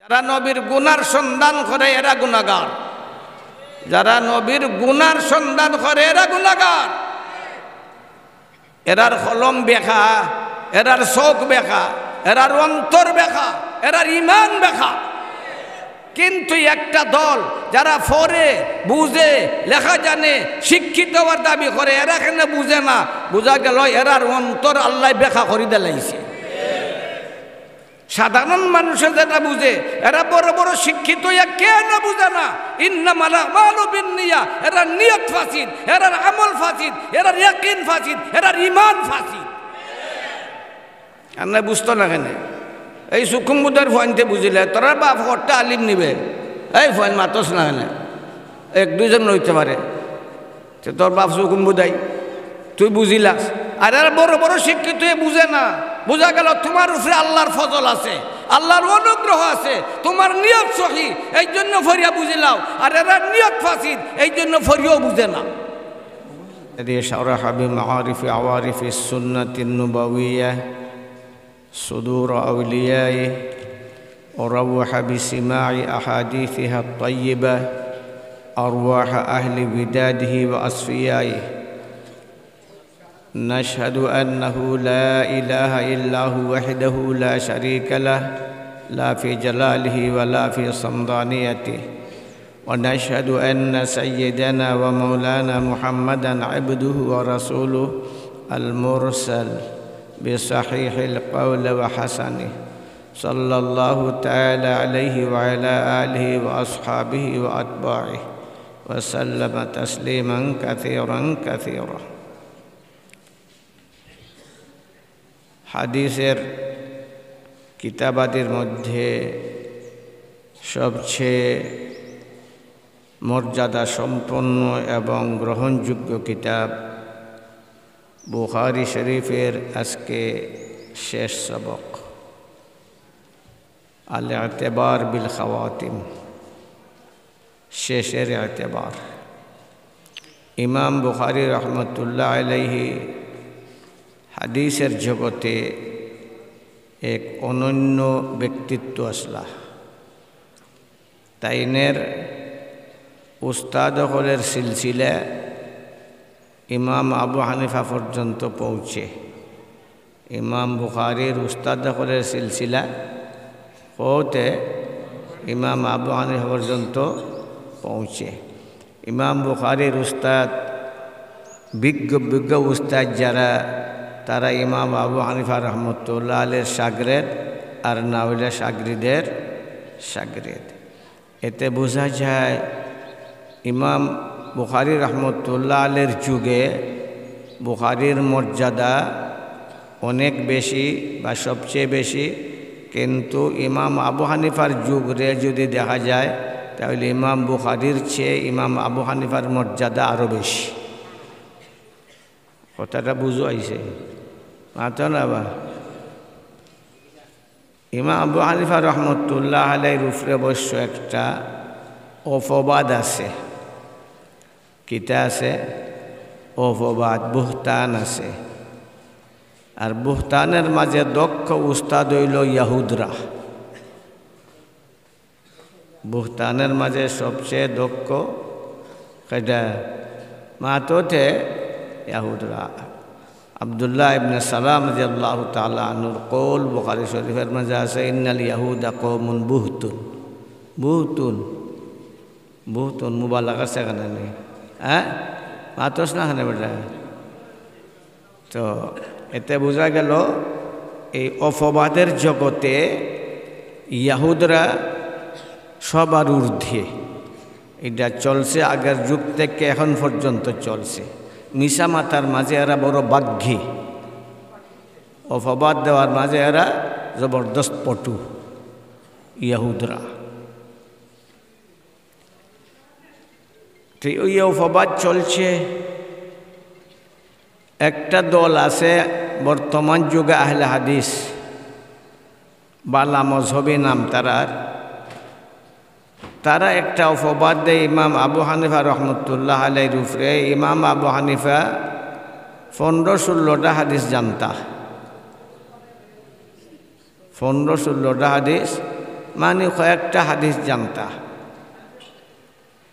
যারা নবীর গুনার সন্ধান করে এরা গুনাহগার, যারা নবীর গুনার সন্ধান করে এরা গুনাহগার। এরার কলম বেখা, এরার চোখ বেখা, এরার অন্তর বেখা, এরার ইমান বেখা। কিন্তু একটা দল যারা পড়ে বুঝে লেখা জানে শিক্ষিত হওয়ার দাবি করে, এরা কেন বুঝে না? বুঝা গেল এরার অন্তর আল্লাহ বেখা করে দিলাইছে। সাধারণ মানুষের যেটা বুঝে, এরা বড় বড় শিক্ষিত কেন বুঝে না? ইন্নামাল আমালু বিন্নিয়াত, এরা নিয়ত ফাসিদ, এরার আমল ফাসিদ, এরার ইয়াকিন ফাসিদ, এরার ঈমান ফাসিদ। আপনি বুঝতো না কেন? এই সুকুমবুদের ফোনতে বুঝিলে তোরা বাপ করতে আলিম নিবে, এই ফোন মাতস না কেন? এক দুইজন রইতে পারে, তোর বাপ সুকুমবুদাই তুই বুঝিলাস। আর এরা বড় বড় শিক্ষিত বুঝে না। বোঝা গেল তোমার উপরে আল্লাহর ফজল আছে, আল্লাহর অনুগ্রহ আছে, তোমার নিয়ত সহি, এই জন্য ফরিয়া বুঝিলাও। আর এরা নিয়ত ফাসিদ, এই জন্য ফরিয়াও বুঝে না। شرح بمعارف عوارف السنة النبوية صدور أوليائه وروح بسماع أحاديثها الطيبة أرواح أهل وداده وأصفيائه. نشهد أنه لا إله إلا هو وحده لا شريك له، لا في جلاله ولا في صمدانيته. ونشهد أن سيدنا ومولانا محمدًا عبده ورسوله المرسل بصحيح القول وحسنه، صلى الله تعالى عليه وعلى آله وأصحابه وأتباعه وسلم تسليمًا كثيرًا كثيرًا. হাদিসের কিতাবাদের মধ্যে সবচেয়ে মর্যাদা সম্পন্ন এবং গ্রহণযোগ্য কিতাব বুখারী শরীফের আজকে শেষ সবক, আল ইতিবার বিল খাওয়াতিম, শেষের ইতিবার। ইমাম বুখারী রহমতুল্লাহ আলাইহি হাদিসের জগতে এক অনন্য ব্যক্তিত্ব আসলা। তাইনের উস্তাদ হলের সিলসিলা ইমাম আবু হানিফা পর্যন্ত পৌঁছে। ইমাম বুখারীর উস্তাদ হলের সিলসিলা হতে ইমাম আবু হানিফা পর্যন্ত পৌঁছে। ইমাম বুখারীর উস্তাদ বিজ্ঞ উস্তাদ যারা, তারা ইমাম আবু হানিফা রহমতুল্লাহ আলাইহির শাগরেদ আর না হইলে শাগরিদের শাগরেদ। এতে বোঝা যায় ইমাম বুখারী রহমতুল্লাহ আলাইহির যুগে বুখারীর মর্যাদা অনেক বেশি বা সবচেয়ে বেশি। কিন্তু ইমাম আবু হানিফার যুগে যদি দেখা যায় তাহলে ইমাম বুখারীর চেয়ে ইমাম আবু হানিফার মর্যাদা আরও বেশি। কথাটা বুঝো আইছে মাতো না বা? ইমাম আবু হানিফা রহমতুল্লাহ আলাইহির উপরে অবশ্য একটা অপবাদ আছে। কিতা আছে? অপবাদ, বুহতান আছে। আর বুহতানের মাঝে দক্ষ উস্তাদ হইল ইয়াহুদরা। বুহতানের মাঝে সবচেয়ে দক্ষ কেটা? মাতোতে ইয়াহুদরা। আব্দুল্লাহ ইবনে সালাম রাদিয়াল্লাহু তাআলা আনহুর কওল বুখারী শরীফের মাঝে আছে, ইন্নাল ইয়াহুদা কওমুন বুহতুন। বুহতুন, বুহতুন মুবালাগা আছে কেন নেই? হ্যাঁ, মাতোস না কেন বেটা? তো এতে বোঝা গেল এই অপবাদের জগতে ইয়াহুদরা সবার ঊর্ধ্বে। এটা চলছে আগের যুগ থেকে এখন পর্যন্ত চলছে। মিশা মাতার মাঝে এরা বড় বাগ্ঘী, অপবাদ দেওয়ার মাঝে এরা জবরদস্ত পটু ইয়াহুদরা। তো ওই অপবাদ চলছে। একটা দল আছে বর্তমান যুগে আহলে হাদিস, বালা মজহবী নাম তারা একটা অপবাদ দেয় ইমাম আবু হানিফা রহমতুল্লাহ আলাইহির উপরে। ইমাম আবু হানিফা 15-16টা হাদিস জানতা, 15-16টা হাদিস মানে কয়েকটা হাদিস জানতা।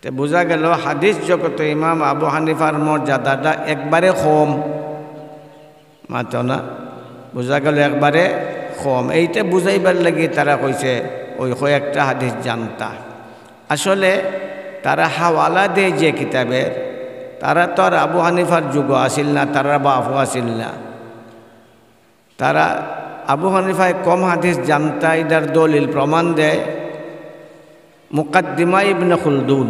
তো বোঝা গেল হাদিস জগতে ইমাম আবু হানিফার মর্যাদাটা একবারে কম, মাত্র না, বোঝা গেল একবারে কম। এইটা বুঝাইবার লাগি তারা কইছে ওই কয়েকটা হাদিস জানতা। আসলে তারা হাওয়ালা দেয় যে কিতাবের, তারা তো আর আবু হানিফার যুগ আসিল না, তারা বাপও আসিল না। তারা আবু হানিফায় কম হাদিস জানতা, এটার দলিল প্রমাণ দেয় মুকাদ্দিমা ইবনে খুলদুন।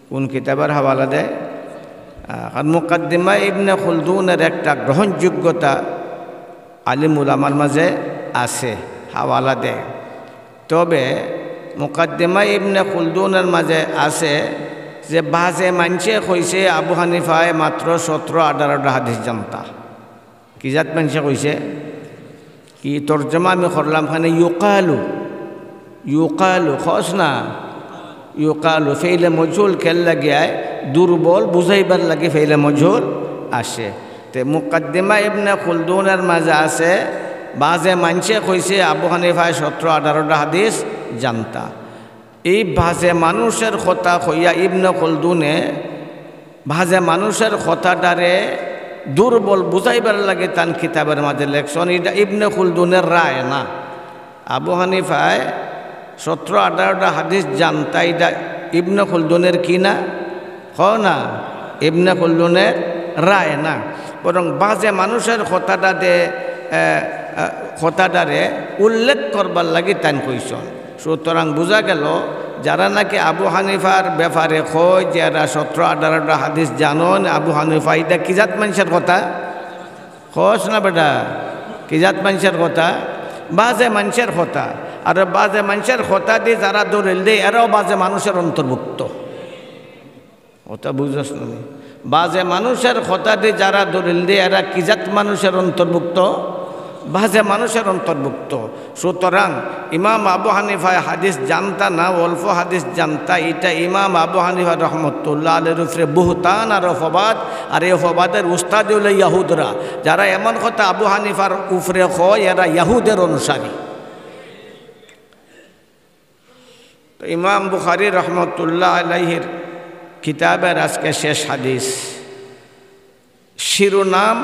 কোন কিতাবের হাওয়ালা দেয়? আর মুকাদ্দিমা ইবনে খুলদুনের একটা গ্রহণযোগ্যতা আলিম উলামার মাঝে আছে, হাওয়ালা দেয়। তবে মুকাদ্দিমা ইবনে খুলদুনের মাঝে আছে যে বাজে মানুষে কইছে আবু হানিফায় মাত্র 17-18টা হাদিস জানতা। কি জাত মানুষে কইছে? কি তর্জমা আমি করলাম খানে ইউকালু, ইউকালু খস না, ইউকালু ফেইলে মজহুল খেল লাগিয়ায় দুর্বল বুঝাইবার লাগে ফেইলে মজহুল আসে। তে মুকাদ্দিমা ইবনে খুলদুনের মাঝে আছে বাজে মানুষে কইছে আবু হানিফায় 17-18টা হাদিস জানতা। এই ভাজে মানুষের কথা কইয়া ইবনে খুলদুনে ভাজে মানুষের কথাটারে দুর্বল বুঝাইবার লাগে তান কিতাবের মাঝে লেখছেন। এটা ইবনে খুলদুনের রায় না। আবু হানিফায় 17-18টা হাদিস জানতা, এটা ইবনে খুলদুনের কি না? না, ইবনে খুলদুনের রায় না, বরং বাজে মানুষের কথাটারে উল্লেখ করবার লাগে তান কইছেন। সুতরাং বোঝা গেল যারা নাকি আবু হানিফার ব্যাপারে কয় যে এরা 17-18টা হাদিস জানন, আবু হানিফা এটা কি জাত মানুষের কথা কস না বেটা? কি জাত মানুষের কথা? বাজে মানুষের কথা। আর বাজে মানুষের কথা দিয়ে যারা দলিল দেয় এরাও বাজে মানুষের অন্তর্ভুক্ত। ওটা বুঝছ না? বাজে মানুষের কথা দিয়ে যারা দলিল দেয় এরা কি জাত মানুষের অন্তর্ভুক্ত? বাজে মানুষের অন্তর্ভুক্ত। সুতরাং ইমাম আবু হানিফায় হাদিস জানতা না, অল্প হাদিস জানতা, এটা ইমাম আবু হানিফা রহমতুল্লাহ আলাইহির উপরে বুহতান আর অপবাদ। আর এই অপবাদের উস্তাদ হল ইয়াহুদরা। যারা এমন কথা আবু হানিফার উপরে হয় এরা ইয়াহুদের অনুসারী। তো ইমাম বুখারী রহমতুল্লাহ আলাইহির কিতাবের আজকে শেষ হাদিস, শিরোনাম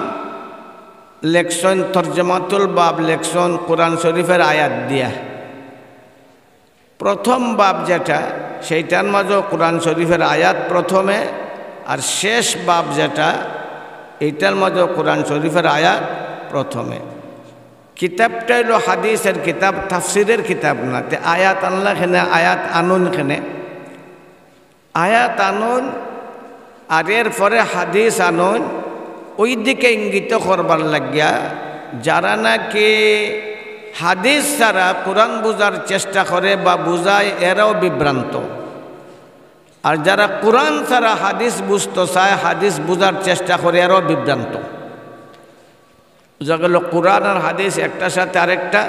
লেখছেন তরজমাতুল বাব, লেখছেন কোরআন শরীফের আয়াত দিয়া। প্রথম বাব যেটা সেইটার মাঝে কোরআন শরীফের আয়াত প্রথমে, আর শেষ বাব যেটা এইটার মাঝে কোরআন শরীফের আয়াত প্রথমে। কিতাবটা হলো হাদিসের কিতাব, তাফসিরের কিতাব না। তে আয়াত আনলা খেনে, আয়াত আনুন খেনে, আয়াত আনুন আর এর পরে হাদিস আনুন। ওই দিকে ইঙ্গিত করবার লাগিয়া যারা নাকি হাদিস ছাড়া কোরআন বুঝার চেষ্টা করে বা বুঝায় এরাও বিভ্রান্ত। আর যারা কোরআন ছাড়া হাদিস বুঝতে চায়, হাদিস বুঝার চেষ্টা করে, এরাও বিভ্রান্ত। বুঝা গেল কোরআন আর হাদিস একটার সাথে আরেকটা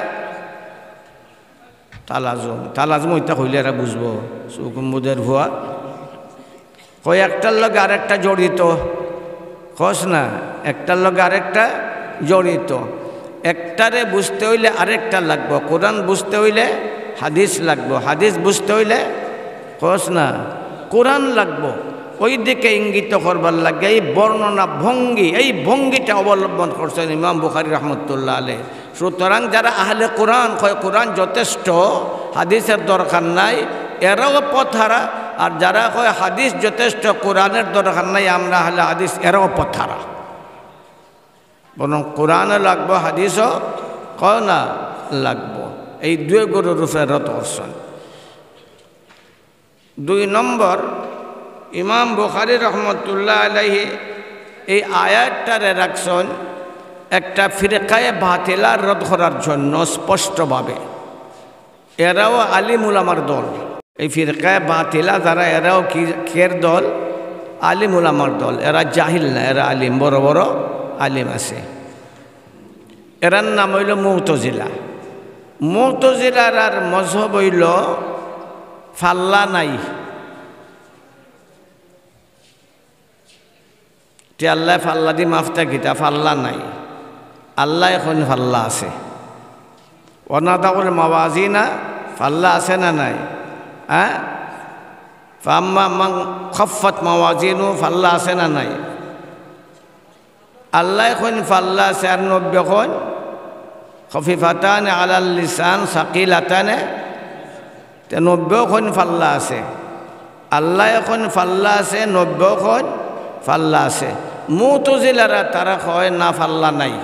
তালাজম ওইটা হইলে এরা বুঝবো। সুকুম্বুদের ভুয়া কই একটার লগে আরেকটা জড়িত, খস না, একটার লগে আরেকটা জড়িত। একটারে বুঝতে হইলে আরেকটা লাগবো। কোরআন বুঝতে হইলে হাদিস লাগবো, হাদিস বুঝতে হইলে খস না কোরআন লাগবো। ওই দিকে ইঙ্গিত করবার লাগে এই বর্ণনা ভঙ্গি, এই ভঙ্গিটা অবলম্বন করছেন ইমাম বুখারী রহমতুল্লাহ আলাইহি। সুতরাং যারা আহলে কোরআন কয় কোরআন যথেষ্ট, হাদিসের দরকার নাই, এরাও পথহারা। আর যারা কয় হাদিস যথেষ্ট, কোরআনের দরকার নাই, আমরা আহলে হাদিস, এরাও পথহারা। বরং কোরআনও লাগবো, হাদিসও কয় না লাগবো। এই দুই গরুর রূপে রত করছেন। 2 নম্বর, ইমাম বুখারী রহমতুল্লাহ আলাইহি এই আয়াতটারে রাখছেন একটা ফিরকায়ে বাতিলা রদ করার জন্য স্পষ্টভাবে। এরাও আলিম উলামার দল। এই ফিরকায়ে বাতিলা যারা, এরাও কের দল? আলিম উলামার দল। এরা জাহিল না, এরা আলিম, বড় বড় আলিম আছে। এরার নাম হইল মুতাজিলা। মুতাজিলার আর মজহব হইল ফাল্লা নাই। আল্লাহ ফাল্লা দি মাফতা কিতা, ফাল্লা নাই, আল্লাহ এখন ফাল্লা আছে। ওয়ানাদাউল মাওয়াজিনা ফাল্লা আছে না নাই? হ্যাঁ, ফাম্মা মান খাফফাত মাওয়াজিনু, ফাল্লা আছে না নাই? আল্লাহ এখন ফাল্লা আছে আর 90 খন খফিফাতান আলাল লিসান সাকিলাতান, 90 খন ফাল্লা আছে। আল্লাহ এখন ফাল্লা আছে, 90 খন ফাল্লা আছে। মুতজিলারা তারা কয় না ফাল্লা নাই,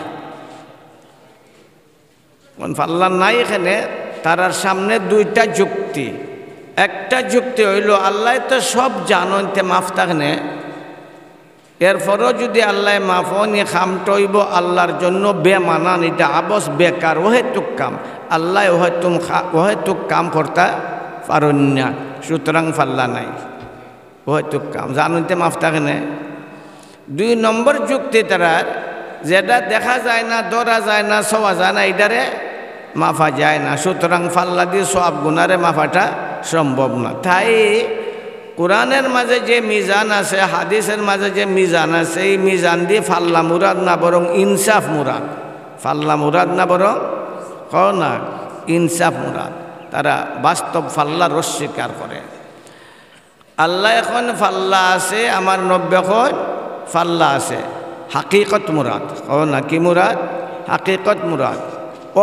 ফাল্লা নাই। এখানে তারার সামনে দুইটা যুক্তি। একটা যুক্তি হইল আল্লাহ তো সব জানতে মাফ থাকনে, এরপরও যদি আল্লাহ মাফনি খামটইব আল্লাহর জন্য বেমানান, এটা আবস বেকার ওহেতুক কাম, আল্লাহ ওহেতুক কাম করতে পারেন না, সুতরাং ফাল্লা নাই, ওহেতুক কাম জানতে মাফ থাকনে। 2 নম্বর যুক্তি তারার, যেটা দেখা যায় না, ধরা যায় না, ছোঁয়া যায় না, এটারে মাফা যায় না, সুতরাং ফাল্লা দিয়ে সব গুণারে মাফাটা সম্ভব না। তাই কোরআনের মাঝে যে মিজান আছে, হাদিসের মাঝে যে মিজান আছে, এই মিজান দিয়ে ফাল্লা মুরাদ না বরং ইনসাফ মুরাদ। ফাল্লা মুরাদ না বরং না ইনসাফ মুরাদ। তারা বাস্তব ফাল্লার অস্বীকার করে। আল্লাহ এখন ফাল্লা আছে, আমার 90 খন ফাল্লা আছে, হাকিকত মুরাদ না। কি মুরাদ? হাকিকত মুরাদ।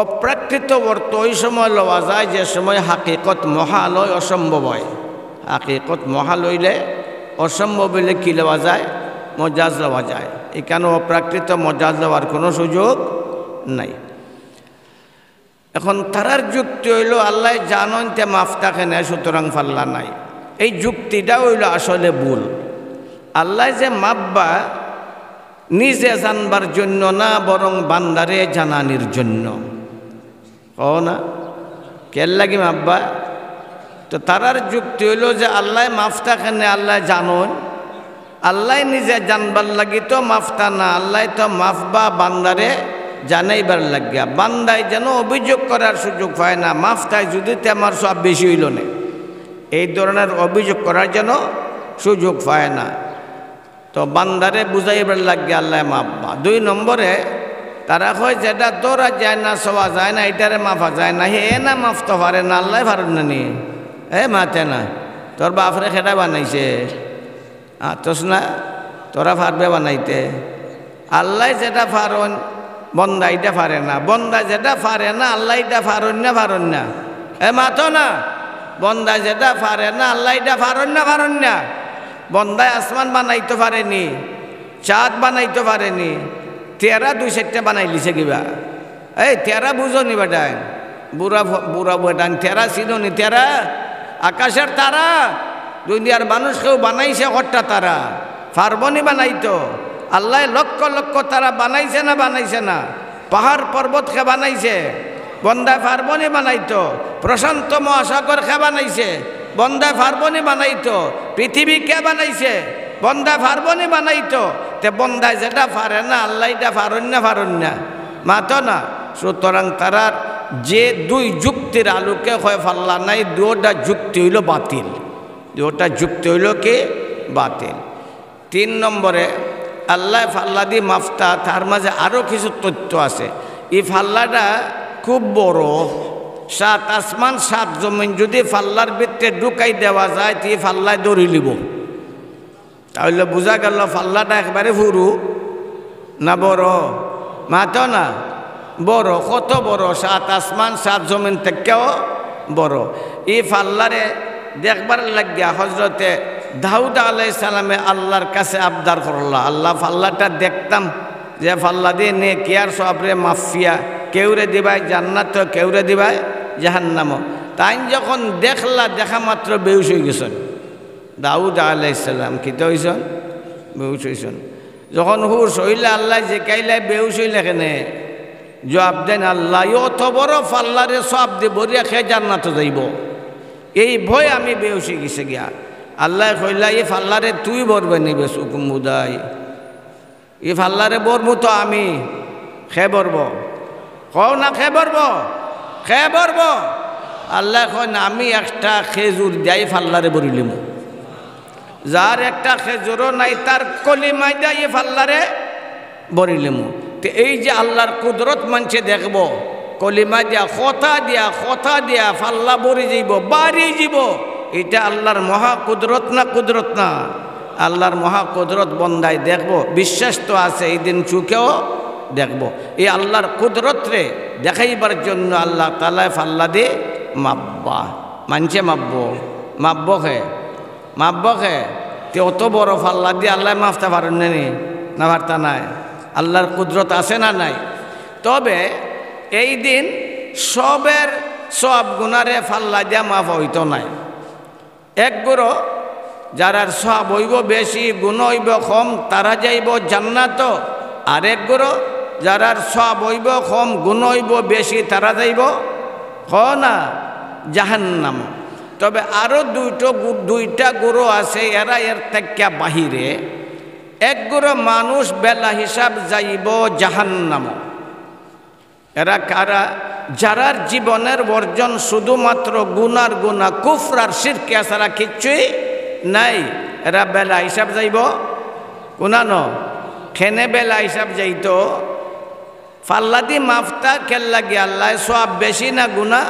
অপ্রাকৃত অর্থ ওই সময় লওয়া যায় যে সময় হাকিকত মহাল হয়, অসম্ভব হয়। হাকিকত মহাল হইলে অসম্ভব হইলে কী লওয়া যায়? মজাজ লওয়া যায়। এখানে অপ্রাকৃত মজাজ লওয়ার কোনো সুযোগ নাই। এখন তারার যুক্তি হইল আল্লাহ জানতে মাফ থাকে না, সুতরাং ফাল্লা নাই। এই যুক্তিটা হইল আসলে ভুল। আল্লাহ যে মাপবা নিজে জানবার জন্য না, বরং বান্দারে জানানির জন্য। না কের লাগি মাপবা? তো তারার যুক্তি হইল যে আল্লাহ মাফতা কেন? আল্লাহ জানন, আল্লাহ নিজে জানবার লাগি তো মাফতা না, আল্লাহ তো মাফবা বান্দারে জানাইবার লাগিয়া। বান্দায় যেন অভিযোগ করার সুযোগ পায় না, মাফতায় যদি আমার সব বেশি হইল না, এই ধরনের অভিযোগ করার যেন সুযোগ পায় না। তো বান্দারে বুঝাইবার লাগিয়া আল্লাহ মাফবা। 2 নম্বরে তারা কয় যেটা ধরা যায় না, ছোঁয়া যায় না, এটারে মাফা যায় না। হে না মাফতে পারে না, আল্লাহ পারেন না নি? মাতে না, তোর বাপরে খেটা বানাইছে, তোস না তোরা পারবে বানাইতে? আল্লাহ যেটা পারন বন্দা এটা পারে না, বন্দা যেটা পারে না আল্লাহ এটা পারন না? মাতো না, বন্দা যেটা পারে না আল্লাহ এটা পারন না? বন্দায় আসমান বানাইতে পারেনি, চাঁদ বানাইতে পারেনি, 2-4টা বানাই লিছে কিবা। এই 13 বুঝো নি বেটায়, বুড়া বেটান 13 চিনো নি? 13 আকাশের তারা, দুনিয়ার মানুষ কেউ বানাইছে 8টা তারা, পারবনি বানাইতো? আল্লাহ লক্ষ লক্ষ তারা বানাইছে না? পাহাড় পর্বত খে বানাইছে, বন্দায় পারবনি বানাইতো? প্রশান্ত মহাসাগর খে বানাইছে, বন্দায় পারবনি বানাইতো? পৃথিবী কে বানাইছে, বন্দায় পারবনি বানাইতো? তে বন্দায় যেটা পারে না আল্লাহ এটা পারন না? মাতো না। সুতরাং তারার যে 2 যুক্তির আলোকে হয় ফাল্লা নাই, 2টা যুক্তি হইল বাতিল। 2টা যুক্তি হইল কি? বাতিল। 3 নম্বরে আল্লাহ ফাল্লা দিয়ে মাফতা, তার মাঝে আরও কিছু তথ্য আছে। এই ফাল্লাটা খুব বড়, 7 আসমান 7 জমিন যদি ফাল্লার ভিতরে ঢুকাই দেওয়া যায় তো এই ফাল্লায় দৌড়ি লিব, তাহলে বোঝা গেল ফাল্লাটা একবারে ফুরু না বড়? মাতো না, বড়। কত বড়? 7 আসমান 7 জমিন থেকেও বড়। এই ফাল্লারে দেখবার লাগিয়া হজরতে দাউদ আলাইহিস সালামে আল্লাহর কাছে আবদার করল, আল্লাহ ফাল্লাটা দেখতাম যে ফাল্লা দিয়ে নে কেয়ার সবরে মাফিয়া, কেউরে দিবাই জান্নাত, কেউরে দিবাই জাহান্নাম। তাই যখন দেখলা, দেখা মাত্র বেহুশ হয়ে গেছেন দাউদ আলাইহিস সালাম। কি তো হইছেন? বেহুশ হইছেন। যখন হুশ হইলে আল্লাহ যে কাইলে বেহুশ হইলে কেনে জবাব দেন, আল্লাহ অত বড় ফাল্লারে সব দিয়ে বরিয়া খেয়ে জান্নাতে যাইব, এই ভয় আমি বেহুশ হয়ে গেছে গিয়া। আল্লাহ কইলা এই ফাল্লারে তুই বরবে নিবে সুকুম বুদাই, এই ফাল্লারে বরবো তো আমি, খে বরব? কও না খে বরব? খে বরব? আল্লাহ কয় না, আমি একটা খেজুর যাই ফাল্লারে বরিলিম, যার একটা খেজুরও নাই তার কলিমাই দেয় ফাল্লারে বরিলিম। তো এই যে আল্লাহর কুদরত মানছে দেখব, কলিমা দিয়া কথা দিয়া ফাল্লা বরি যাইব বাড়ি যাব। এটা আল্লাহর মহা কুদরত না কুদরত না? আল্লাহর মহা কুদরত বন্দায় দেখব, বিশ্বাস তো আছে, এই দিন চুকেও দেখব। এই আল্লাহর কুদরত রে দেখাইবার জন্য আল্লাহ তাআলা ফাল্লা দিয়ে মাপবা, মানছে মাপব খে তে অত বড় ফাল্লা দিয়ে আল্লাহ মাপতে পারেন না পারতা নাই? আল্লাহর কুদরত আছে না নাই? তবে এই দিন সবের সব গুণারে ফাল্লা দিয়া মাফ হইতো নাই। এক গুরো যারার সব হইব বেশি গুণ হইব কম তারা যাইব জান্নাত, আর এক গুরো যারার সব হইব কম গুণ হইব বেশি তারা যাইব না জাহান্নাম। তবে আরও দুইটা গুরু আছে, এরা এর থেকে বাহিরে। এক গুরু মানুষ বেলা হিসাব যাইব জাহান্নাম। এরা কারা? যারার জীবনের বর্জন শুধুমাত্র গুনার গুণা, কুফর আর শিরক ছাড়া কিচ্ছুই নাই। এরা বেলা হিসাব যাইব কোনানো খেনে বেলা হিসাব যাইতো ফাল্লাদি মাফতা কেল্লা গিয়ে আল্লাহ সব বেশি না গুণা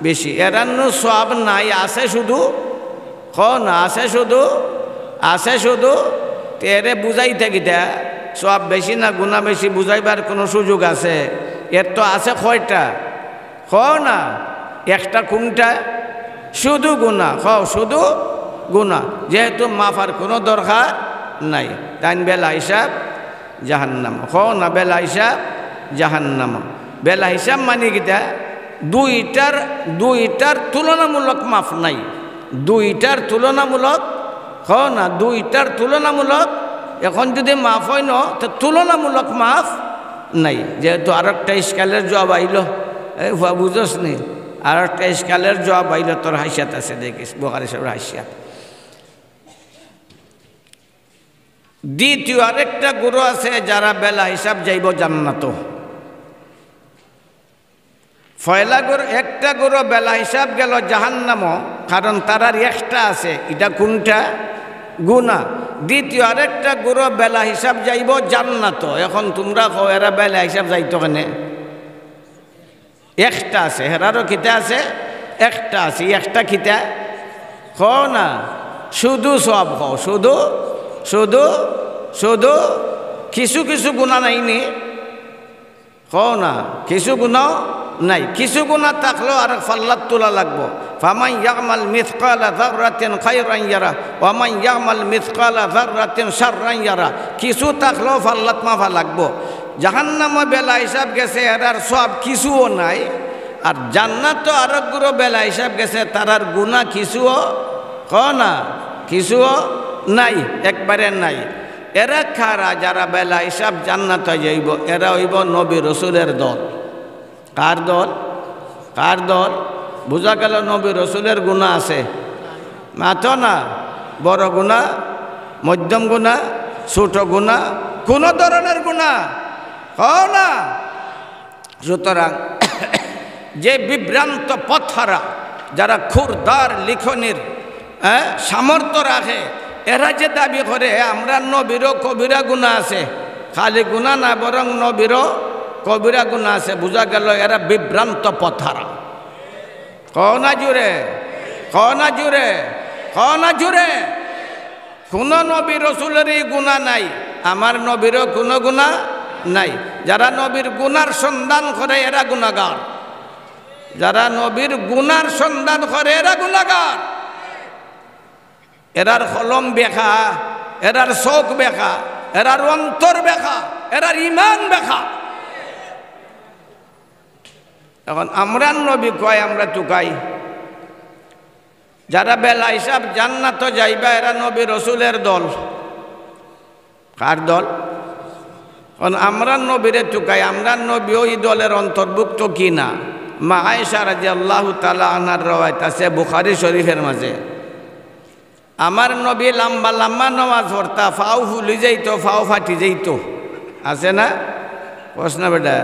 বেশি? এরান্নু সব নাই, আছে শুধু না আছে শুধু তেরে বুঝাই থাকিটা সব বেশি না গুণা বেশি বুঝাইবার কোনো সুযোগ আছে? এর তো আছে কয়টা? না একটা কোনটা? শুধু গুণা। শুধু গুণা, যেহেতু মাফার কোনো দরকার নাই। তাই বেলা হিসাব জাহান্নাম। না বেলা হিসাব জাহান্নাম। বেলা হিসাব মানে কিটা? দুইটার তুলনামূলক মাফ নাই। দুইটার তুলনামূলক না দুইটার তুলনামূলক। এখন যদি মাফ হয় না তো তুলনামূলক মাফ নাই। যেহেতু আর একটা স্কালের জবাব আইল, এই বুঝোস নি, আর একটা স্কালের জবাব আইল, তোর হাসিয়াত আছে দেখিস, বুখারী শরীফের হাসিয়াত। দ্বিতীয় আরেকটা গুরু আছে যারা বেলা হিসাব যাইব জান্নাত। পয়লা গুরু একটা গুরু বেলা হিসাব গেল জাহান্নাম, কারণ তারার একটা আছে, এটা কোনটা? গুনাহ। দ্বিতীয় আরেকটা গুরু বেলা হিসাব যাইব জান্নাত। এখন তোমরা কও এরা বেলা হিসাব যাইতো কেনে? একটা আছে, হেরারও খিতা আছে, একটা আছে। একটা খিতা না শুধু সব শুধু কিছু গুণা নাইনি না, কিছু গুণাও নাই। কিছু গুণা থাকলেও আর ফাল্লাত তোলা লাগবো। ফামান ইয়ামাল মিসকালা যাররাতিন খায়রান ইয়ারা ওয়া মান ইয়ামাল মিসকালা যাররাতিন শাররান ইয়ারা। কিছু থাকলেও ফাল্লাত মাফা লাগবো। জাহান্নামে বেলা হিসাব গেছে, এরার সব কিছুও নাই। আর জান্নাত আরোগ্য বেলা হিসাব গেছে, তারার গুণা কিছুও না, কিছুও নাই, একবারে নাই। এরা খারা যারা বেলা হিসাব জান্নাত যাইব, এরা হইব নবী রসুলের দল। কার দল? বোঝা গেল নবী রসুলের গুণা আছে, মাত্র না বড় গুণা, মধ্যম গুণা, ছোট গুণা, কোন ধরনের গুণা না। সুতরাং যে বিভ্রান্ত পথহারা, যারা ক্ষুরদার লিখনির সামর্থ্য রাখে, এরা যে দাবি করে আমরা নবীরও কবিরা গুণা আছে, খালি গুণা না বরং নবীরও কবিরা গুণা আছে, বোঝা গেল এরা বিভ্রান্ত পথহারা। না জুড়ে কোন নবী রসুলেরই গুণা নাই, আমার নবীরও কোনো গুণা নাই। যারা নবীর গুনার সন্ধান করে এরা গুণাগার, যারা নবীর গুনার সন্ধান করে এরা গুণাগার। এরার কলম বেখা, এরার চোখ বেখা, এরার অন্তর বেখা, এরার ইমান বেখা। এখন আমরা নবী কয় আমরা টুকাই, যারা বেলা হিসাব জান্নাত যাইবা এরা নবী রসুলের দল। কার দল? আমরা নবীরে টুকাই, আমরা নবী ওই দলের অন্তর্ভুক্ত কিনা? মা আয়েশা রাদিয়াল্লাহু তাআলা আনহার রওয়ায়াত আছে বুখারী শরীফের মাঝে, আমার নবী লম্বা লম্বা নামাজ পড়তা, ফাও ফুলি যাইতো, ফাও ফাটি যাইতো। আছে না প্রশ্ন বেটা?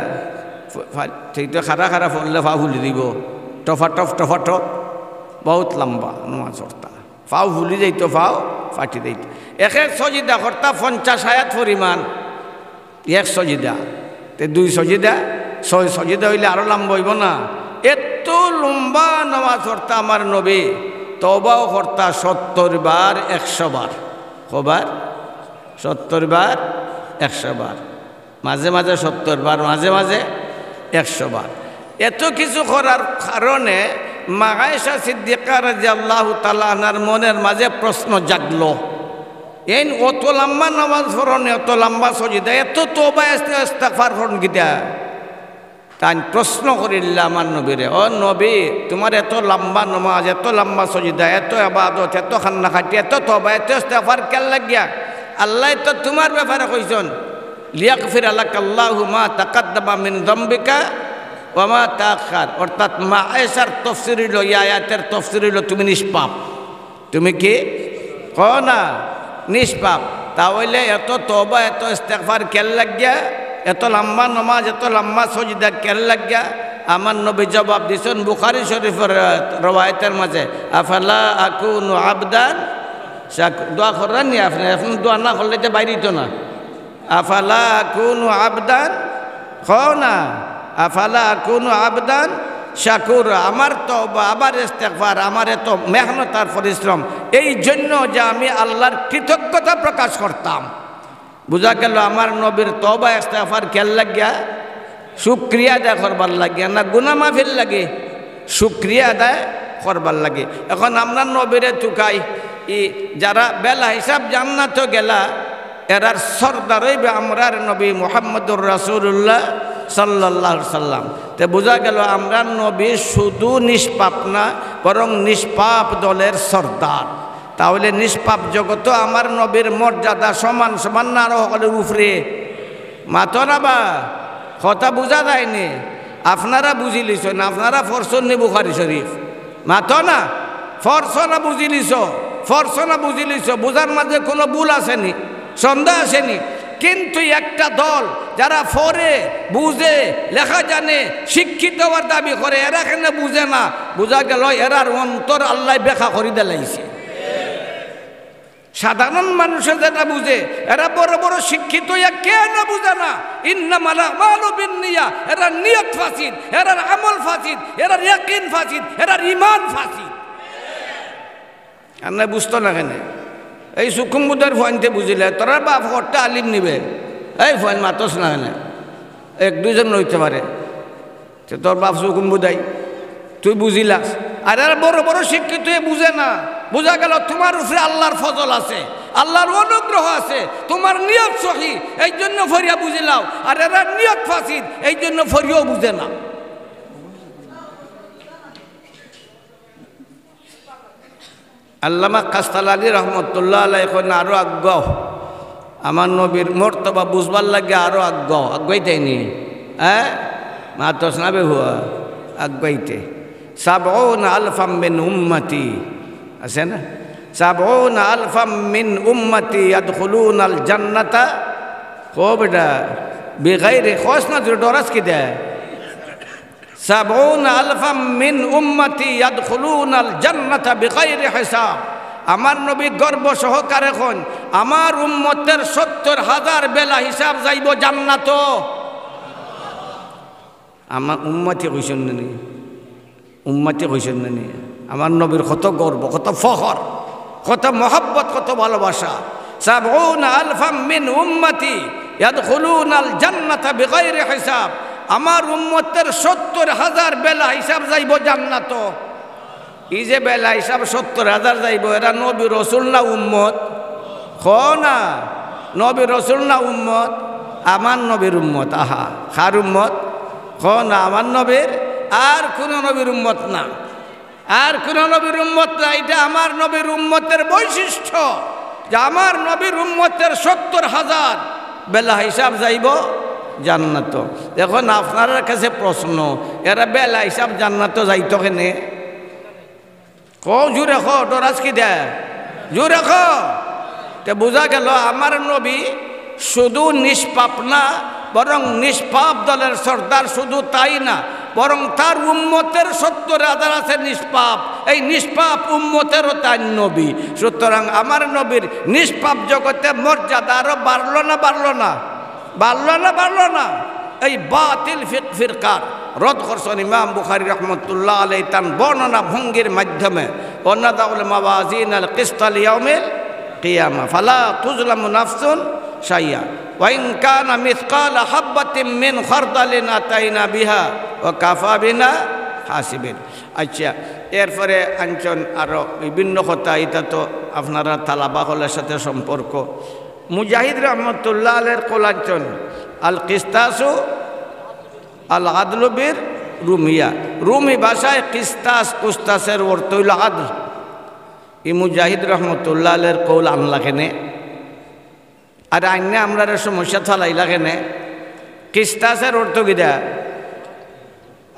ঠিক তো খারা খারা পড়লে ফাও ফুলি দিব, টফাটফ বহুত লম্বা নামাজ পড়তা, ফাও ফুলি যাইতো, ফাও ফাটি যাইতো। এক সজিদা করতা 50 আয়াত পরিমাণ, এক সজিদা তে 2 সজিদা সজিদা হইলে আরো লম্বা হইব না। এত লম্বা নামাজ পড়তা আমার নবী, তওবাও করতা 70 বার 100 বার। কবার? 70 বার 100 বার, মাঝে মাঝে 70 বার, মাঝে মাঝে 100 বার। এত কিছু করার কারণে মা আয়েশা সিদ্দিকা রাদিয়াল্লাহু তাআলা আনহার মনের মাঝে প্রশ্ন জাগলো, এই অত লম্বা নামাজ পড়ন, এত লম্বা সজিদা, এত তওবা ইস্তিগফার করন কিতা? তাই প্রশ্ন করিল আমার নবীরে, ও নবী, তোমার এত লম্বা নামাজ, এত লম্বা সজিদা, এত ইবাদত, এত খান্না খাটি, এত তওবা, এত ইস্তিগফার কেন লাগিয়া? আল্লাহ তো তোমার ব্যাপারে কইছেন, লিয়াগফির লাকাল্লাহু মা তাকাদ্দামা মিন যামবিকা ওয়া মা তাআখার। অর্থাৎ মা আয়েশার তাফসীর হইল, এই আয়াতের তাফসীর হইল তুমি নিষ্পাপ। তুমি কি কও না? নিষ্পাপ। তাহলে এত তওবা, এত ইস্তিগফার কেন লাগিয়া? এত লম্বা নামাজ, এত লম্বা সজিদা কেন লাগিয়া? আমার নবী জবাব দিছেন বুখারী শরীফের রওয়ায়াতের মাঝে, আফালা আকুনু আবদান শাকুর। দোয়া করেন নি আপনি? এখন দোয়া না করলে তো বাইরিত না। আফালা আকুনু আবদান, কও না আফালা আকুনু আবদান শাকুর। আমার তওবা, আমার ইস্তিগফার, আমার এত মেহনত আর পরিশ্রম এই জন্য যে আমি আল্লাহর কৃতজ্ঞতা প্রকাশ করতাম। বুঝা গেল আমার নবীর তওবা ইস্তিগফার কেন লাগিয়া? শুকরিয়া আদায় করবার লাগিয়া না গুনাহ মাফির লাগে? শুকরিয়া আদায় করবার লাগে। এখন আমরা নবীরে তুকাই, যারা বেলা হিসাব জান্নাত গেলা এরার সর্দার হইবে আমরার নবী মুহাম্মদুর রাসূলুল্লাহ সাল্লাল্লাহু আলাইহি সাল্লাম। তে বোঝা গেল আমরা নবী শুধু নিষ্পাপ না, বরং নিষ্পাপ দলের সর্দার। তাহলে নিষ্পাপ জগত আমার নবীর মর্যাদা সমান সমান না আরো সকলের উপরে? মাতো না বা কথা বোঝা যায়নি? আপনারা বুঝি লিছেন, আপনারা ফরসন নি বুখারী শরীফ? মাতো না ফরসনা বুঝি লিছ, ফরসনা বুঝি লিছ, বোঝার মাঝে কোনো ভুল আসেনি, সন্দেহ আসেনি। কিন্তু একটা দল যারা ফরে বুঝে, লেখা জানে, শিক্ষিত হওয়ার দাবি করে, এরা কেন বুঝে না? বোঝা গেল এরার অন্তর আল্লাহ ব্যাখ্যা করে দিলাইছে। সাধারণ মানুষের যেটা বুঝে, এরা বড় বড় শিক্ষিত হইয়া কেন বুঝে না? ইন্নামাল আমালু বিন্নিয়া, এরা নিয়ত ফাসিদ, এরার আমল ফাসিদ, এরার ইয়াকিন ফাসিদ, এরার ঈমান ফাসিদ। আপনি বুঝতো না কেন? এই সুকুম্বুদের ফোনতে বুঝিলে তোরা বাপ ঘরটা আলিম নিবে, এই ফোন মাতস না কেন? 1-2 জন রইতে পারে, তোর বাপ সুকুম্বুদাই, তুই বুঝিলাস। আর এরা বড় বড় শিক্ষিত বুঝে না। বোঝা গেল তোমার উপরে আল্লাহর ফজল আছে, আল্লাহর অনুগ্রহ আছে, তোমার নিয়ত সহি, এই জন্য ফরিয়া বুঝিলাও। আর এরা নিয়ত ফাসিদ, এই জন্য ফরিয়াও বুঝে না। আল্লামা কাস্তালানী রহমতুল্লাহ আলাইহি এখন আরো আগ্রহ, আমার নবীর মর্তবা বুঝবার লাগে আরো আগ্রহইতেনি। হ্যাঁ মাতস না বেহুয়া আগ্রহইতে। 70 আলফাম মিন উম্মতি আছে না, 70 আলফাম মিন উম্মতি ইয়াদখুলুনাল জান্নাতা। কো বেটা বেগাইরে খোস না ডরাস কি দে? 70 আলফাম মিন উম্মতি ইয়াদখুলুনাল জান্নাতা বিগাইরি হিসাব। আমার নবী গর্ব সহকারে এখন আমার উম্মতের 70,000 বেলা হিসাব যাইব জান্নাত। আমার উম্মতি কইছেন না, উম্মতি কইছেন না। আমার নবীর কত গর্ব, কত ফখর, কত মহব্বত, কত ভালোবাসা। 70 আলফাম মিন উম্মতি ইয়াদখুলুনাল জান্নাতা বিগাইরি হিসাব। আমার উম্মতের 70,000 বেলা হিসাব যাইব জান্নাত। এই যে বেলা হিসাব 70,000 যাইব, এরা নবী রসুল না উম্মত? খো না নবী রসুল না উম্মত? আমার নবীর উম্মত। আহা, কার উম্মত? খো না আমার নবীর, আর কোন নবীর উম্মত না, আর কোন নবীর উম্মত না। এটা আমার নবীর উম্মতের বৈশিষ্ট্য যে আমার নবীর উম্মতের 70,000 বেলা হিসাব যাইব জান্নাত। এখন আপনার কাছে প্রশ্ন, এরা বেলা হিসাব জান্নাত যাইতো কেনে? কো জোরে খো, ডরাস কি দে? জোরে খো। তে বোঝা গেল আমার নবী শুধু নিষ্পাপ না, বরং নিষ্পাপ দলের সর্দার। শুধু তাই না, বরং তার উম্মতের 70,000 আছে নিষ্পাপ। এই নিষ্পাপ উম্মতেরও তার নবী। সুতরাং আমার নবীর নিষ্পাপ জগতে মর্যাদা আরো বাড়লো না বাড়লো না? বাড়লো না বাড়লো না? এই বাতিল ফিরকার রদ করছেন ইমাম বুখারী রাহমাতুল্লাহ আলাইহি তান বর্ণনা ভঙ্গির মাধ্যমে ওয়ানাদাউল মাওয়াজিন আল কিসত লিয়াউমিল কিয়ামা ফালা তুজলামু নাফসুন শাইয়া ওয়া ইন কানা মিসকালা হাববাতিন মিন খারদালিন আতাইনা বিহা ওয়া কাফা বিনা হাসিবিন। আচ্ছা, এরপরে আঞ্চন আরও বিভিন্ন কথা, এটা তো আপনারা তালাবা হলের সাথে সম্পর্ক। মুজাহিদ রহমতুল্লাহ আলের কোলাঞ্চন আল কিস্তাসু আল আদলু বির রুমিয়া, রুমি ভাষায় কিস্তাস কুস্তাসের অর্থ হইল আদল। ই মুজাহিদ রহমতুল্লাহ আলের কৌল আনলা কেনে, আর আইনে আমরা সমস্যা থালাইলা কেনে? কিস্তাসের অর্থ কিটা?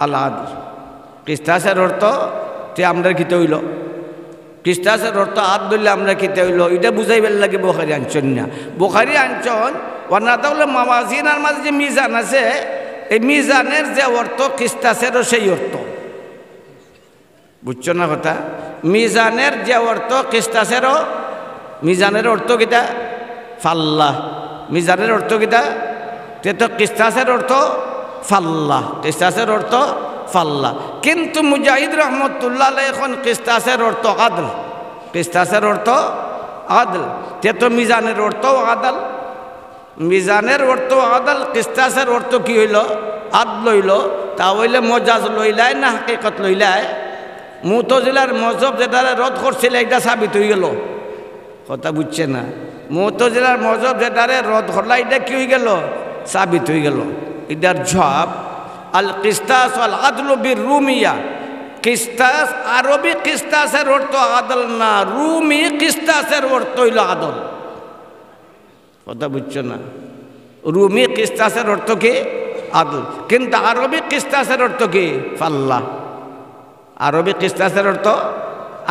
আল আদল। কিস্তাসের অর্থ তে আমরা কিতে হইল, কিস্তাসের অর্থ আদ ধরলে আমরা কিতে হইল, এটা বুঝাইবার লাগে বুখারী আনছন না। বুখারী আনছন ওয়ানাদাউল মাওয়াজিনের মাঝে যে মিজান আছে, এই মিজানের যে অর্থ কিস্তাসেরও সেই অর্থ। বুঝছো না কথা? মিজানের যে অর্থ কিস্তাসেরও, মিজানের অর্থ কিটা? ফাল্লা। মিজানের অর্থ কিটা? তে তো কিস্তাসের অর্থ ফাল্লা, কিস্তাসের অর্থ ফাল্লা। কিন্তু মুজাহিদ রহমতুল্লাহ এখন কিস্তাসের অর্থ আদল, কিস্তাসের অর্থ আদল। তে তো মিজানের অর্থ আদল, মিজানের অর্থ আদল, কিস্তাসের অর্থ কি হইল? আদল হইল। তা হইলে মজাজ লইলায় না হাকিকত লইলায়? মুতজিলার মজহব যেটা রদ করছিল এটা সাবিত হয়ে গেল। কথা বুঝছে না? মুতজিলার মজহব যেটারে রদ করলা এটা কি হয়ে গেল? সাবিত হয়ে গেল। এটার জবাব আল কিস্তাস আল আদলু বির রুমিয়া। কিস্তাস আরবি কিস্তাসের অর্থ আদল না, রুমি কিস্তাসের অর্থ হইল আদল। কথা বুঝছো না? রুমি কিস্তাসের অর্থ কি? আদল। কিন্তু আরবি কিস্তাসের অর্থ কি? ফাল্লা। আরবি কিস্তাসের অর্থ,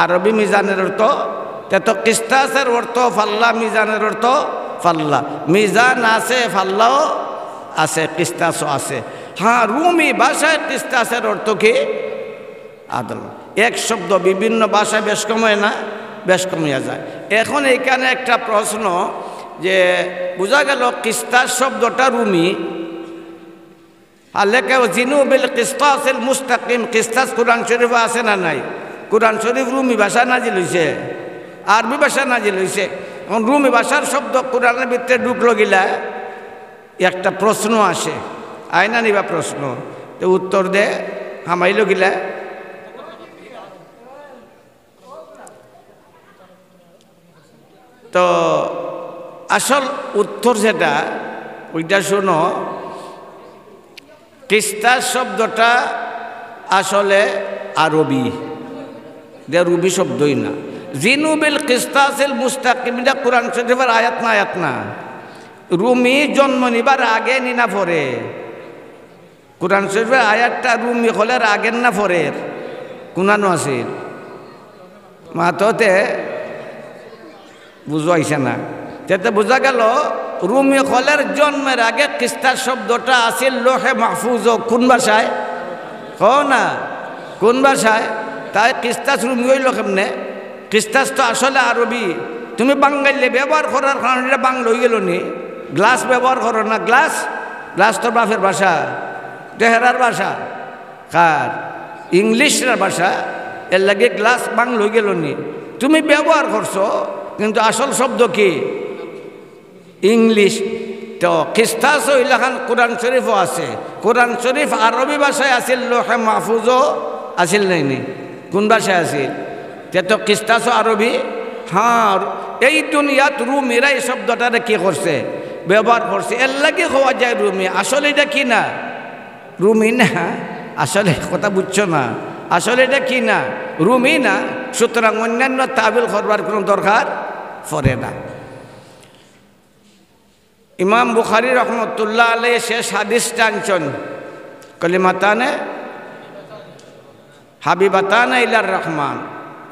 আরবি মিজানের অর্থ, তো কিস্তাসের অর্থ ফাল্লা, মিজানের অর্থ ফাল্লা। মিজান আছে, ফাল্লাও আছে, কিস্তাসও আছে। হ্যাঁ, রুমি ভাষায় কিস্তাসের অর্থ কি? আদল। এক শব্দ বিভিন্ন ভাষায় বেশ কমে না? বেশ কমিয়া যায়। এখন এইখানে একটা প্রশ্ন, যে বোঝা গেল কিস্তাস শব্দটা রুমি, আর লেখা জিনু বিল কিস্তাসিল মুস্তাকিম। কিস্তাস কোরআন শরীফে আছে না নাই? কোরআন শরীফ রুমি ভাষা নাজিল হইছে, আরবি ভাষা নাজিল হইছে। এখন রুমি ভাষার শব্দ কোরআনের ভিতরে ঢুকলো গিলা, একটা প্রশ্ন আসে, আয়না নিবা প্রশ্ন, তো উত্তর দে হামাইল গিলা। তো আসল উত্তর যেটা ওইটা শোনো। কিস্তাস শব্দটা আসলে আরবি, রুবি শব্দই না। জিনুবিল কিস্তাসিল মুস্তাকিম, এটা কোরআন শরীফের আয়াত না, আয়াত না। রুমি জন্ম নিবার আগে নিনা পরে? কোরআন শরীফের আয়াতটা রুমি হলের আগের না পরের? কোনানো আছে মাততে বুঝাইছে না। যাতে বোঝা গেল রুমি হলের জন্মের আগে কিস্তাস শব্দটা আছিল লোহে মাহফুজ। কোন ভাষায়? হ না, কোন ভাষায়? তাই কিস্তাস রুমি হইল কেমনে? কিস্তাস তো আসলে আরবি। তুমি বাঙালি ব্যবহার করার কারণে এটা বাংলা হয়ে গেল নি? গ্লাস ব্যবহার করো না, গ্লাস, গ্লাস তো বাপের ভাষা, তেহরার ভাষা, কার? ইংলিশের ভাষা। এর লাগে গ্লাস বাংলা হয়ে গেল নি? তুমি ব্যবহার করছো, কিন্তু আসল শব্দ কি? ইংলিশ। তো কিস্তাস ইলাখান কোরআন শরীফও আছে। কোরআন শরীফ আরবি ভাষায় আছিল, লোহে মাহফুজও আছিল নাইনি? কোন ভাষায় আছিল? তো কিস্তাসও আরবি। হ্যাঁ, এই দুনিয়াত রুমিরা এই শব্দটারে কি করছে? ব্যবহার করছে। এর লাগে হওয়া যায় রুমি। আসলে এটা কি না? রুমি না। আসলে কথা বুঝছো না? আসলে এটা কি না? রুমি না। সুতরাং অন্যান্য তাবিল করবার কোনো দরকার পড়ে না। ইমাম বুখারী রহমতুল্লাহ আলাইহি শেষ হাদিসটা আনছেন, কলিমাতানে হাবিবাতানে ইলার রহমান,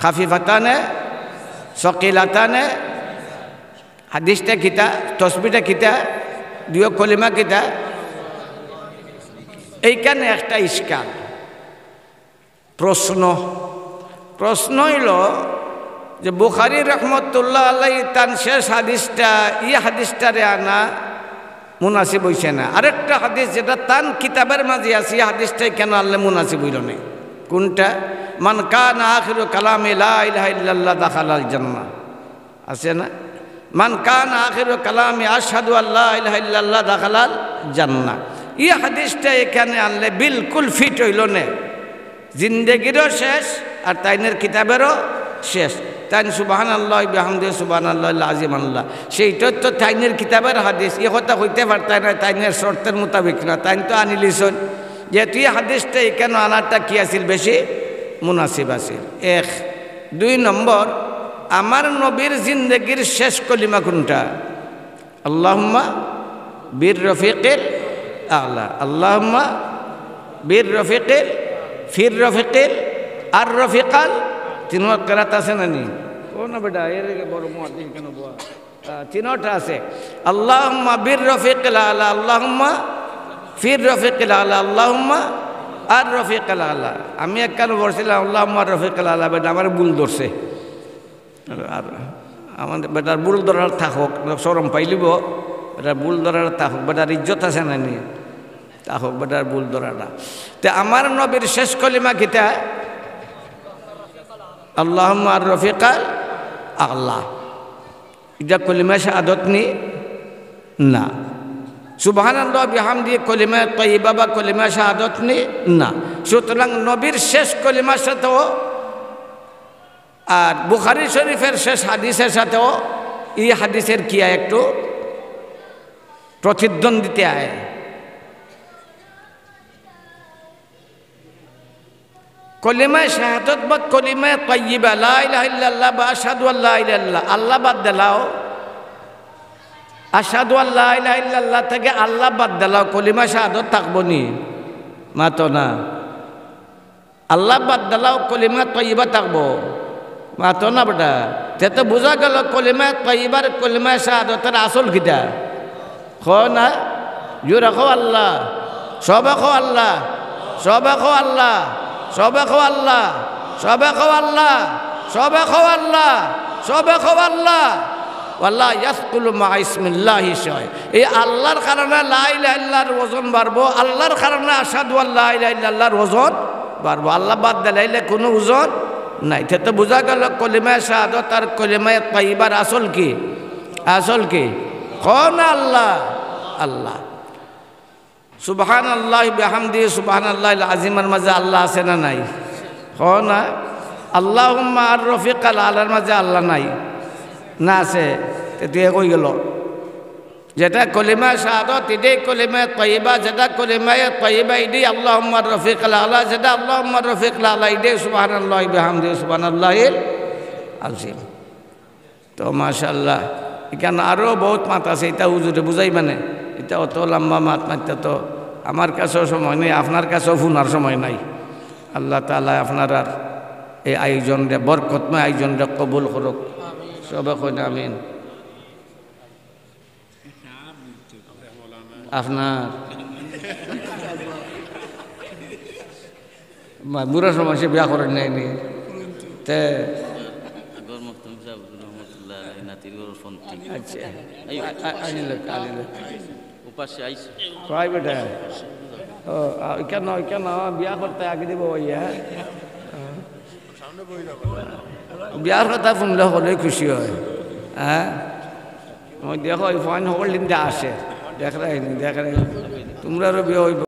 খাফিফাতানে সকিলাতানে। হাদিসটা কিতা? তসবিটা কিতা? দুই কলিমা কিতা? এইখানে একটা ইশকাল, প্রশ্ন হইল যে বুখারী রহমতুল্লাহ আলাইহি তান শেষ হাদিসটা, ই হাদিসটারে আনা মুনাসিব হইছে না। আরেকটা হাদিস যেটা তান কিতাবের মাঝে আছে, হাদিসটাই কেন আল্লাহ মুনাসিব হইল না? কোনটা? মান কানা আখিরু কালামে লা ইলাহা ইল্লাল্লাহ দাখালাল জান্নাহ, আছে না? মান কানা আখিরু কালামে আশহাদু আল্লা ইলাহা ইল্লাল্লাহ দাখালাল জান্নাহ। এই হাদিসটা এখানে আনলে বিলকুল ফিট হইল না। জিন্দেগিরও শেষ আর তাইনের কিতাবেরও শেষ। তাইন সুবহানাল্লাহ বিহামদিহি সুবহানাল্লাহিল আযীম আল্লাহ, সেইটা তো তাইনের কিতাবের হাদিস। এ কথা হইতে পারতাই না তাইনের শর্তের মোতাবেক না, তাইন তো আনিলিছন। যেহেতু এই হাদিসটা এখানে আনারটা কি আছিল? বেশি মুনাসিব আছিল। এক। দুই নম্বর, আমার নবীর জিন্দেগির শেষ কলিমা কোনটা? আল্লাহুম্মা বির রফিকিল আ'লা, আল্লাহুম্মা বির রফিকিল ফির রফিকিল আর রফিকাল। তিনটা কেরাত আছে না নি? কোন বেটা এর বড় মুয়াজ্জিন কেন বয়া? তিনটা আছে। আল্লাহুম্মা বির রফিকিল আ'লা, আল্লাহুম্মা ফির রফিকিল আ'লা, আল্লাহুম্মা আর রফিকাল আ'লা। আমি একখান বলছিলাম আল্লাহুম্মা রফিকাল আ'লা, বেটা আমার ভুল ধরছে। আর আমাদের বেটার ভুল ধরার থাকুক, শরম পাইলিব, বেটার ভুল ধরার থাকুক, বেটার ইজ্জত আছে না নি? থাকুক বেটার ভুল ধরাটা। তে আমার নবীর শেষ কলিমা কিতা? আল্লাহুম্মা আর রফিকাল আ'লা। এটা কলিমা শাহাদাত নি? না। সুবহানাল্লাহ বিহামদিহি কলিমা তাইয়্যিবা বা কলিমা শাহাদাত নি? না। সুতরাং নবীর শেষ কলিমার সাথেও আর বুখারী শরীফের শেষ হাদিসের সাথেও এই হাদিসের কি একটু প্রতিদ্বন্দ্বিতা আয়। কলিমা শাহাদাত বা কলিমা তাইয়্যিবা লা ইলাহা ইল্লাল্লাহ বা আশহাদু আল্লা ইলাহা ইল্লাল্লাহ, আল্লাহ বাদ দিলাও, আশহাদু আল্লা ইলাহা ইল্লাল্লাহ থেকে আল্লাহ বাদ দিলাও, কলিমা শাহাদাত থাকবো নি? মাতো না। আল্লাহ বাদ দিলাও কলিমা তাইয়্যিবা থাকবো, মাতো না বেটা। তো বোঝা গেল কলিমা তাইয়্যিবার কলিমা শাহাদাতের আসল কিটা? খো না, জোরে খো আল্লাহ, সবে খো আল্লাহ, সবে খো আল্লাহ, সবে খো আল্লাহ, সবে খো আল্লাহ, সবে খো আল্লাহ, সবে খো আল্লাহ। ওয়াল্লাহ ইয়াসকুলু মা ইসমিল্লাহি শাই। এই আল্লাহর কারণে লা ইলাহা ইল্লাল্লাহর ওজন বাড়বো, আল্লাহর কারণে আশহাদু আল্লা ইলাহা ইল্লাল্লাহর ওজন বাড়বো। আল্লাহ বাদ দিলে কোনো ওজন নাই। তো বোঝা গেল কলিমা শাহাদাত আর কলিমা তাইয়্যিবার আসল কি? আসল কি? কোন? আল্লাহ, আল্লাহ। সুবহানাল্লাহ বিহামদিহি সুবহানাল্লাহিল আযীমের মাঝে আল্লাহ আছে না নাই? কোন না? আল্লাহুম্মা আর রফিকাল আ'লার মাঝে আল্লাহ নাই না? আছে। তুই কই গেল? যেটা কলিমা শাহাদাত এটাই কলিমা তাইয়্যিবা, যেটা কলিমা তাইয়্যিবা এটাই আল্লাহুম্মা রফিকাল আ'লা, যেটা আল্লাহুম্মা রফিকাল আ'লা এটাই সুবহানাল্লাহি বিহামদিহি সুবহানাল্লাহিল আযীম। তো মাশাআল্লাহ এখানে আরও বহুত মাত আছে, এটা হুজুরে বুঝাই মানে এটা অত লম্বা মাত মারতে তো আমার কাছেও সময় নেই, আপনার কাছেও ফোনার সময় নাই। আল্লাহ তাআলা আপনার আর এই আয়োজনরে বরকতময় আয়োজনরে কবুল করুক। সবে কই না আমিন। আপনার বুড়া সময় সে বিয়া করেন নাইনি তে? কেন কেন বিয়া করতে আগে দিব ভাইয়া? বিয়ার কথা শুনলে হলে খুশি হয়। হ্যাঁ দেখো ফাইন সকল দিন আসে, দেখ রাখি তোমরা বিয়ে হইব।